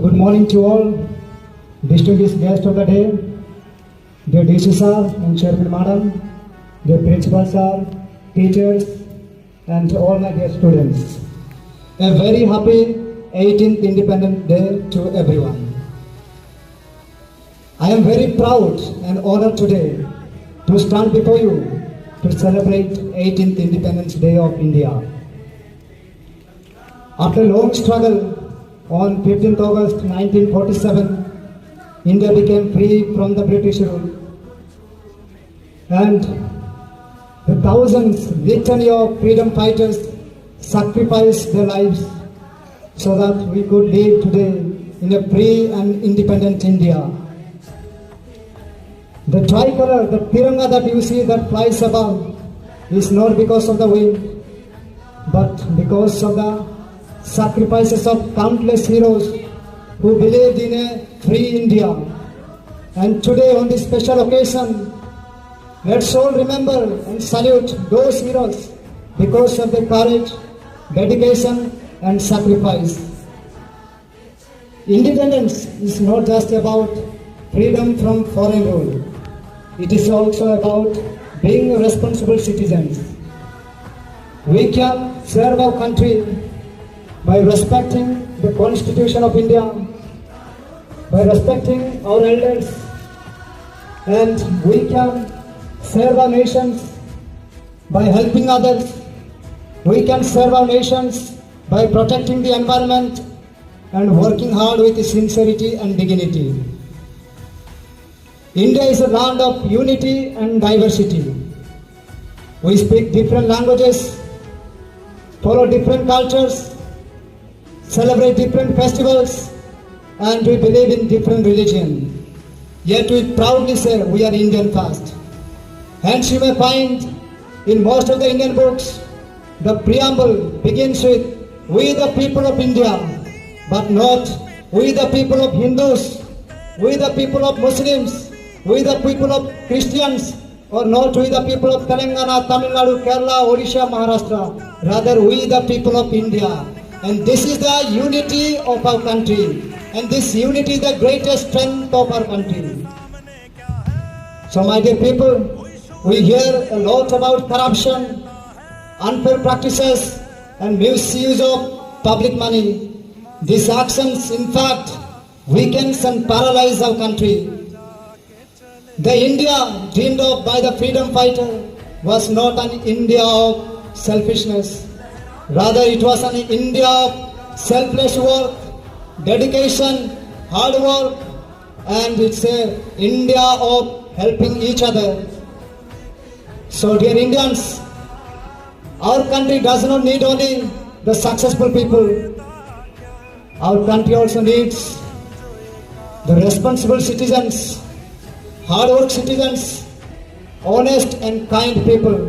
Good morning to all, distinguished guests of the day, dear DC sir and Chairman Madam, dear Principal sir, teachers, and all my dear students. A very happy 18th Independence Day to everyone. I am very proud and honored today to stand before you to celebrate 18th Independence Day of India. After a long struggle, on 15th August 1947, India became free from the British rule. And the thousands, litany of freedom fighters sacrificed their lives so that we could live today in a free and independent India. The tricolor, the Tiranga that you see that flies above is not because of the wind, but because of the sacrifices of countless heroes who believed in a free India. And today on this special occasion, let's all remember and salute those heroes because of their courage, dedication and sacrifice. Independence is not just about freedom from foreign rule. It is also about being responsible citizens. We can serve our country by respecting the Constitution of India, by respecting our elders, and we can serve our nations by helping others. We can serve our nations by protecting the environment and working hard with sincerity and dignity. India is a land of unity and diversity. We speak different languages, follow different cultures, celebrate different festivals, and we believe in different religion. Yet we proudly say we are Indian first. Hence you may find in most of the Indian books, the preamble begins with, "We the people of India," but not "We the people of Hindus," "We the people of Muslims," "We the people of Christians," or not "We the people of Telangana, Tamil Nadu, Kerala, Odisha, Maharashtra." Rather, "We the people of India." And this is the unity of our country. And this unity is the greatest strength of our country. So my dear people, we hear a lot about corruption, unfair practices and misuse of public money. These actions in fact weakens and paralyze our country. The India dreamed of by the freedom fighter was not an India of selfishness. Rather, it was an India of selfless work, dedication, hard work, and it's an India of helping each other. So, dear Indians, our country does not need only the successful people. Our country also needs the responsible citizens, hard work citizens, honest and kind people,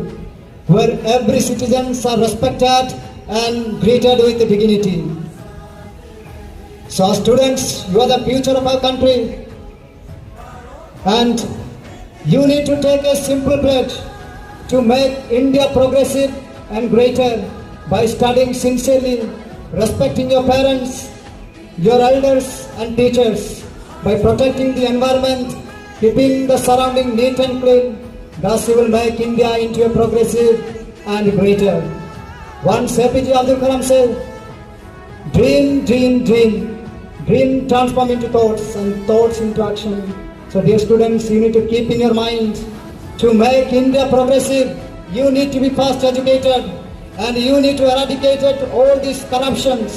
where every citizens are respected and greeted with dignity. So students, you are the future of our country, and you need to take a simple pledge to make India progressive and greater by studying sincerely, respecting your parents, your elders and teachers, by protecting the environment, keeping the surrounding neat and clean. Thus you will make India into a progressive and greater. Once APJ Abdul Kalam said, "Dream, dream, dream. Dream transform into thoughts and thoughts into action." So dear students, you need to keep in your mind, to make India progressive, you need to be fast educated and you need to eradicate all these corruptions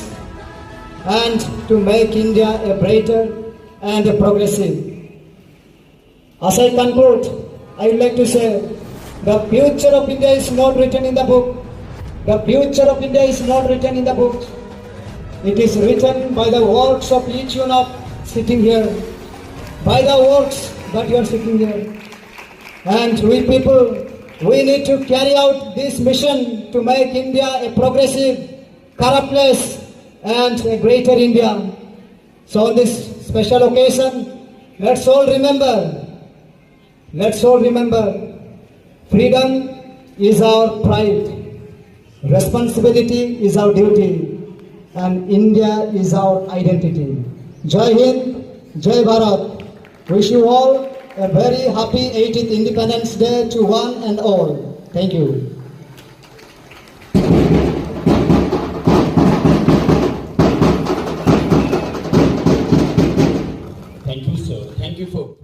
and to make India a brighter and a progressive. As I conclude, I would like to say, the future of India is not written in the book. The future of India is not written in the book. It is written by the works of each one of sitting here, by the works that you are sitting here. And we people, we need to carry out this mission to make India a progressive, corruptless and a greater India. So on this special occasion, let's all remember, freedom is our pride, responsibility is our duty, and India is our identity. Jai Hind, Jai Bharat. Wish you all a very happy 80th Independence Day to one and all. Thank you. Thank you, sir. Thank you for